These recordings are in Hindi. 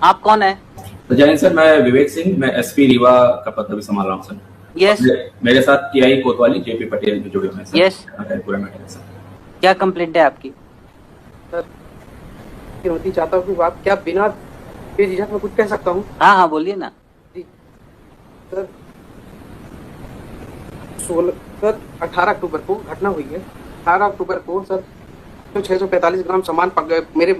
आप कौन है? तो जय हिंद सर, मैं विवेक सिंह, मैं एसपी रीवा का पद अभी संभाल रहा हूँ सर। यस। मेरे साथ टीआई कोतवाली जेपी पटेल भी जुड़े हुए हैं सर। यस। पूरा मैटर सर। क्या कंप्लेंट है आपकी? सर होती चाहता हूँ कि आप क्या बिना बेझिझक में कुछ कह सकता हूँ? हाँ हाँ बोलिए ना। जी सर, 18 अक्टूबर को घटना हुई है। 18 अक्टूबर को सर 645 ग्राम सामान मेरे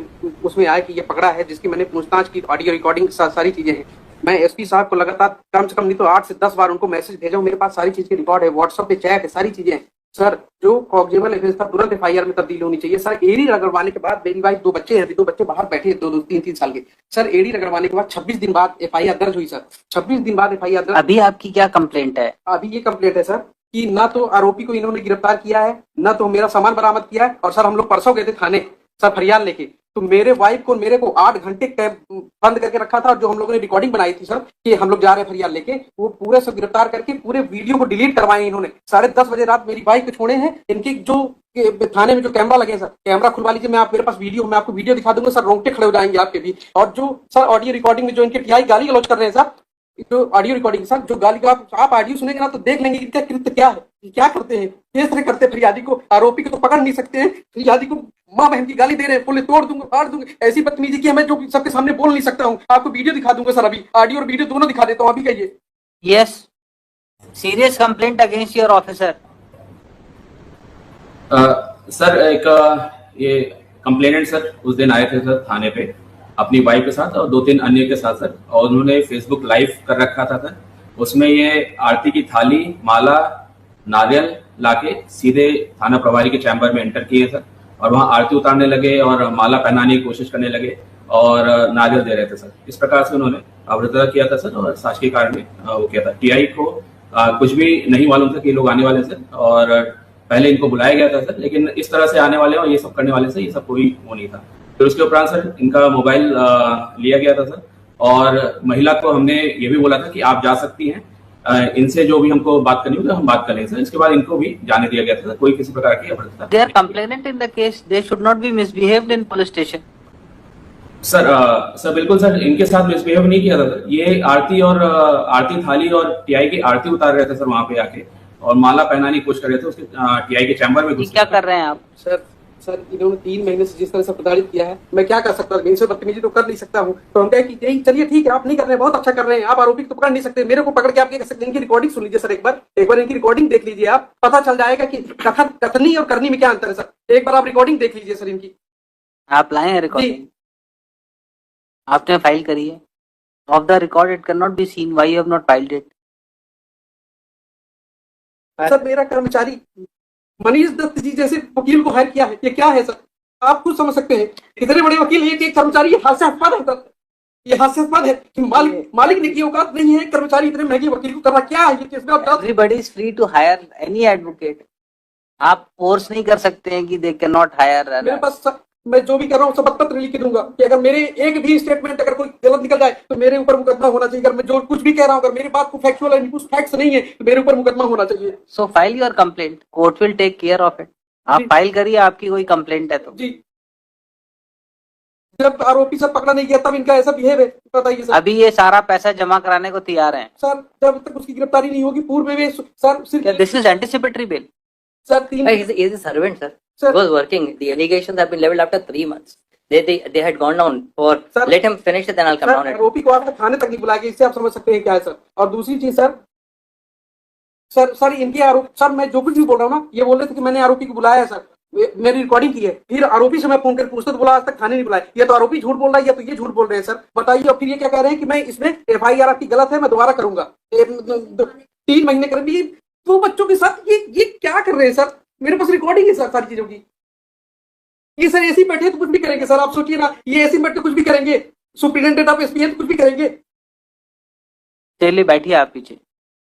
उसमें आया कि ये पकड़ा है, जिसकी मैंने पूछताछ की, ऑडियो रिकॉर्डिंग सारी चीजें हैं। मैं एसपी साहब को लगातार कम से कम नहीं तो 8 से 10 बार उनको मैसेज भेजा हूं। मेरे पास सारी चीज की रिकॉर्ड है, व्हाट्सएप पे चैट है, सारी चीजें हैं। सर जो कॉग्निजेबल एफआईआर था तुरंत एफआईआर में तब्दील होनी चाहिए। सर एडी रगड़वाने के बाद, मेरी वाइफ 2 बच्चे हैं, 2 बच्चे बाहर बैठे हैं, 2-3 साल के। सर एडी रगड़वाने के बाद 26 दिन बाद एफआईआर दर्ज हुई सर। 26 दिन बाद एफआईआर दर्ज। अभी आपकी क्या कंप्लेंट है? अभी ये कंप्लेंट है सर कि ना तो आरोपी को इन्होंने गिरफ्तार किया है, ना तो मेरा सामान बरामद किया है। और सर हम लोग परसों गए थे थाने सर फरियाद लेके, तो मेरे वाइफ को मेरे को 8 घंटे कैब बंद करके रखा था। और जो हम लोगों ने रिकॉर्डिंग बनाई थी सर कि हम लोग जा रहे हैं फरियाद लेके, वो पूरे से गिरफ्तार करके पूरे वीडियो को डिलीट करवाए इन्होंने। 10:30 बजे रात मेरी वाइफ को छोड़े हैं। इनकी जो थाने में जो कैमरा लगे सर, कैमरा खुलवा लीजिए, मैं आप मेरे पास वीडियो, मैं आपको वीडियो दिखा दूंगा सर, रोंगटे खड़े हो जाएंगे आपके भी। और जो सर ऑडियो रिकॉर्डिंग में जो इनके टीआई गाली गलौज कर रहे हैं सर, जो ऑडियो रिकॉर्डिंग सर, जो गाली आप ऑडियो सुनेंगे ना तो देख लेंगे इनका कृत्य क्या है, क्या करते हैं, किस तरह करते हैं। फरियादी को, आरोपी को तो पकड़ नहीं सकते हैं, फरियादी को माँ बहन की गाली दे रहे हैं, बोले तोड़ दूंगा, फाड़ दूंगा, ऐसी बदतमीजी की मैं जो सबके सामने बोल नहीं सकता हूँ। आपको वीडियो दिखा दूंगा सर, अभी ऑडियो और वीडियो दोनों दिखा देता हूँ, अभी कहिए। Yes, serious complaint against your officer. Sir एक ये कंप्लेनेंट सर उस दिन आए थे सर थाने पे अपनी वाइफ के साथ और 2-3 अन्य के साथ सर, और उन्होंने फेसबुक लाइव कर रखा था सर। उसमें ये आरती की थाली, माला, नारियल लाके सीधे थाना प्रभारी के चैम्बर में एंटर किए सर, और वहां आरती उतारने लगे और माला पहनाने की कोशिश करने लगे और नारियल दे रहे थे सर। इस प्रकार से उन्होंने अवरोध किया था सर, और शासकीय कार्य में वो किया था। टीआई को कुछ भी नहीं मालूम था कि ये लोग आने वाले सर, और पहले इनको बुलाया गया था सर, लेकिन इस तरह से आने वाले और ये सब करने वाले सर, ये सब कोई वो नहीं था। फिर उसके उपरांत सर इनका मोबाइल लिया गया था सर, और महिला को हमने ये भी बोला था कि आप जा सकती हैं, इनसे जो भी हमको बात करनी होगी हम बात करेंगे सर। इसके बाद इनको भी जाने दिया गया था, कोई किसी प्रकार की अभद्रता। They are complainant in the case, they should not be misbehaved in police station. Sir बिल्कुल सर, इनके साथ मिसबिहेव नहीं किया था सर। ये आरती और आरती थाली और टीआई की आरती उतार रहे थे सर वहां पे आके, और माला पहनाने की कोशिश कर रहे थे उसके टीआई के चैम्बर में। क्या कर रहे हैं आप? सर इन्होंने 3 महीने से जिस तरह से प्रताड़ित किया है, मैं क्या कर सकता हूँ, इनसे बदतमीजी तो कर नहीं सकता हूँ। तो हम कहे कि चलिए ठीक है, आप नहीं कर रहे हैं, बहुत अच्छा कर रहे हैं, आप आरोपी को तो पकड़ नहीं सकते, मेरे को पकड़ के आप क्या कर सकते हैं। इनकी रिकॉर्डिंग सुन लीजिए सर, एक बार इनकी रिकॉर्डिंग देख लीजिए, आप पता चल जाएगा कि कथनी और करनी में क्या अंतर है सर। एक बार आप रिकॉर्डिंग देख लीजिए सर इनकी। आप लाए हैं रिकॉर्डिंग? आपने फाइल करी है? Of the record it can not be seen, why you have not filed it? Sir मेरा कर्मचारी मनीष दत्त जी जैसे वकील को हायर किया है, ये क्या है सर, आप खुद समझ सकते हैं। इतने बड़े वकील एक कर्मचारी, हास्यास्पद है सर, ये हास्यास्पद है कि मालिक ने की औकात नहीं है कर्मचारी इतने महंगे वकील को करना। क्या है ये? Everybody is free to hire any advocate. आप फोर्स नहीं कर सकते हैं कि दे कैन नॉट हायर। मेरे पास मैं जो भी कर रहा हूँ सब पत्र लिख के दूंगा कि अगर मेरे एक भी स्टेटमेंट अगर कोई गलत निकल जाए तो मेरे ऊपर मुकदमा होना चाहिए। अगर मैं जो कुछ भी कह रहा हूँ, अगर मेरी बात को फैक्चुअल है, कुछ फैक्ट्स नहीं है, तो मेरे ऊपर मुकदमा होना चाहिए। So file your complaint, court will take care of it. आप फाइल करिए, आपकी कोई कंप्लेंट है तो। जी, जब आरोपी सब पकड़ा नहीं गया तब इनका ऐसा बिहेव है, बताइए सर। अभी ये सारा पैसा जमा कराने को तैयार है सर, जब तक उसकी गिरफ्तारी नहीं होगी पूर्व में sir. This is anticipatory bell sir. He is a servant, sir. He was working. The allegations have been leveled after 3 months. They had gone down for. Sir, let him finish it, then I'll come down. आरोपी को आपने थाने तक नहीं बुलाया, इससे आप समझ सकते हैं क्या है सर। और दूसरी चीज सर इनके आरोप, सर मैं जो कुछ भी बोल रहा हूँ ना, ये बोल रहे थे कि मैंने आरोपी को बुलाया है सर, मेरी रिकॉर्डिंग की है। फिर आरोपी से मैं फोन कर पूछता तो बोला आज तक थाने नहीं बुलाया। ये तो आरोपी झूठ बोल रहा है या तो ये झूठ बोल रहे हैं सर, बताइए। और फिर ये क्या कह रहे हैं कि मैं इसमें एफआईआर आपकी गलत है, मैं दोबारा करूंगा। 3 महीने कर भी 2 बच्चों के साथ ये क्या कर रहे हैं सर। मेरे पास रिकॉर्डिंग है सर सारी चीजों की। ये सर ऐसे बैठे तो कुछ भी करेंगे सर, आप सोचिए ना, ये ऐसे बैठे कुछ भी करेंगे। सुप्रिटेंडेंट ऑफ एसपी कुछ भी करेंगे। चलिए बैठिए आप पीछे।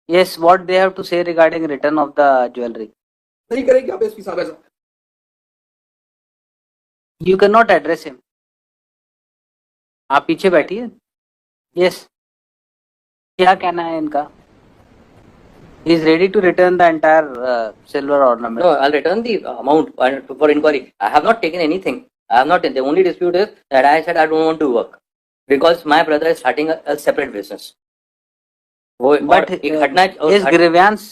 Yes, what they have to say regarding return of the jewellery? नहीं करेंगे आप एसपी साहब ऐसा। You can not address him. आप पीछे बैठिए। यस, क्या कहना है इनका? He is ready to return the entire silver ornament. No, I'll return the amount for inquiry. I have not taken anything. I have not. The only dispute is that I said I don't want to work. because my brother is starting a separate business. But his grievance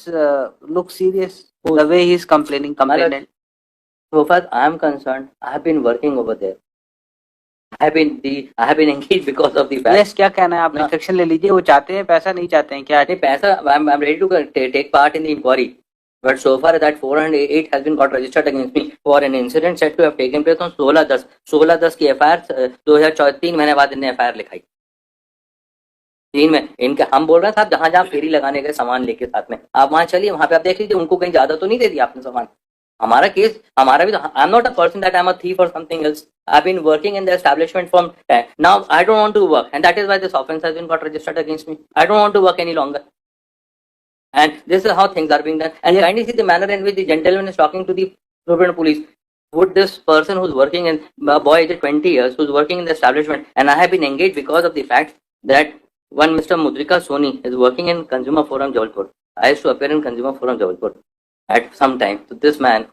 looks serious. The way he is complaining, complainant. So far I am concerned, I have been working over there. I have been engaged because of the fact. Yes, क्या कहना है आप? इंस्ट्रक्शन ले लीजिए. वो चाहते हैं पैसा, नहीं चाहते हैं क्या? नहीं पैसा, I'm ready to take part in the inquiry. But so far that 408 has been got registered against me for an incident said to have taken place on 16/10 की FIR 2003 महीने बाद इन्हें FIR लिखाई. 3 में इनके हम बोल रहे हैं साहब जहाँ फेरी लगाने गए सामान लेके साथ में, आप वहाँ चलिए, वहाँ पे आप देख लीजिए उनको कहीं ज्यादा तो नहीं दे दिया आपने सामान. हमारा केस, हमारा भी तो, I am not a person that I am a thief or something else. I've been working in the establishment from now. I don't want to work, and that is why this offense has been got registered against me. I don't want to work any longer. And this is how things are being done. And kindly see the manner in which the gentleman is talking to the Superintendent Police. Would this person who's working in a boy aged 20 years, who's working in the establishment, and I have been engaged because of the fact that one Mr. Mudrika Soni is working in Consumer Forum Jabalpur. I used to appear in Consumer Forum Jabalpur at some time. So this man,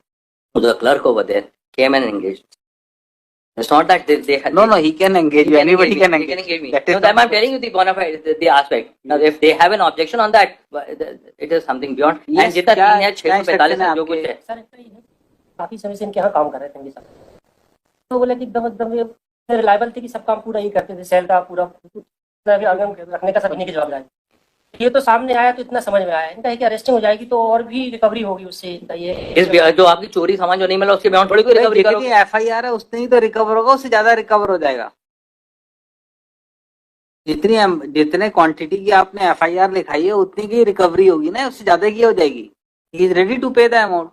who's a clerk over there, came and engaged. It's not that they had... No, he can engage you. Anybody can engage. He can engage me. No, I'm telling you the bona fide, the aspect. Now, if they have an objection on that, it is something beyond. Yes, and जितना 3 है 645 है जो कुछ है. सर काफी समय से इनके यहाँ काम कर रहे थे इनके साथ, तो बोले कि एकदम रिलायबल थे कि सब काम पूरा ही करते थे, सेल था पूरा रखने का सब इन्हीं की जवाबदारी. ये तो सामने आया तो इतना समझ में आया इनका है कि अरेस्टिंग हो जाएगी तो और भी रिकवरी होगी उससे. ये जो आपकी चोरी सामान जो नहीं मिला उसके बियॉन्ड थोड़ी कोई रिकवरी करोगे. FIR है उसने ही तो रिकवर होगा, उससे ज्यादा रिकवर हो जाएगा. जितने क्वांटिटी की आपने FIR लिखाई है उतनी की रिकवरी होगी ना, उससे ज्यादा की हो जाएगी. ही इज रेडी टू पे द अमाउंट.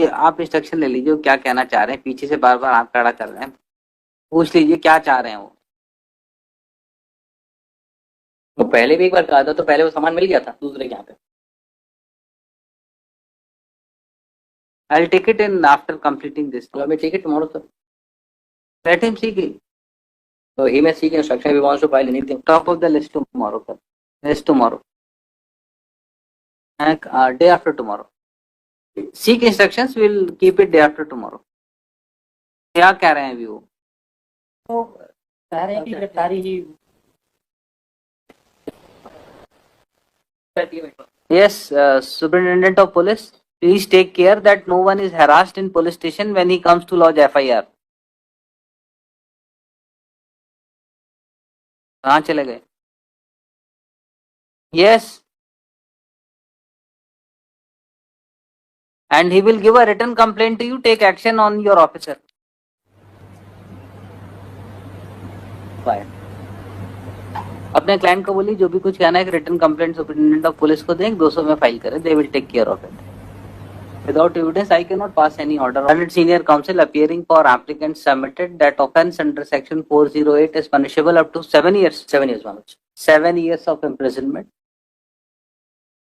आप इंस्ट्रक्शन ले लीजिए क्या कहना चाह रहे हैं. पीछे से बार बार आप खड़ा कर रहे हैं, पूछ लीजिए क्या चाह रहे हैं वो. तो पहले भी एक बार कहा था, तो पहले वो सामान मिल गया था दूसरे के यहाँ पे. I'll take it in after completing this. So I may take it tomorrow, sir. Let him seek it. So he may seek instruction if he wants to file anything. Top of the list tomorrow, sir. Yes, tomorrow. And day after tomorrow. Seek instructions. We'll keep it day after tomorrow. क्या कह रहे हैं अभी वो? तो कह रहे हैं कि गिरफ्तारी ही. Yes, Superintendent of Police, please take care that no one is harassed in police station when he comes to lodge FIR. कहाँ चले गए? Yes. And he will give a written complaint to you. Take action on your officer. Fine. अपने क्लाइंट को बोलिए जो भी कुछ कहना है return complaint superintendent of police को दें, 200 में फाइल करें. They will take care of it. Without evidence, I cannot pass any order. Senior counsel appearing for applicant submitted that offence under section 408 is punishable up to 7 years. 7 years, Manoj. 7 years of imprisonment.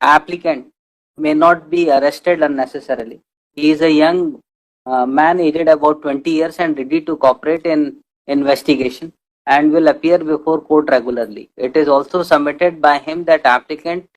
Applicant may not be arrested unnecessarily. He is a young man aged about 20 years and ready to cooperate in investigation and will appear before court regularly. It is also submitted by him that applicant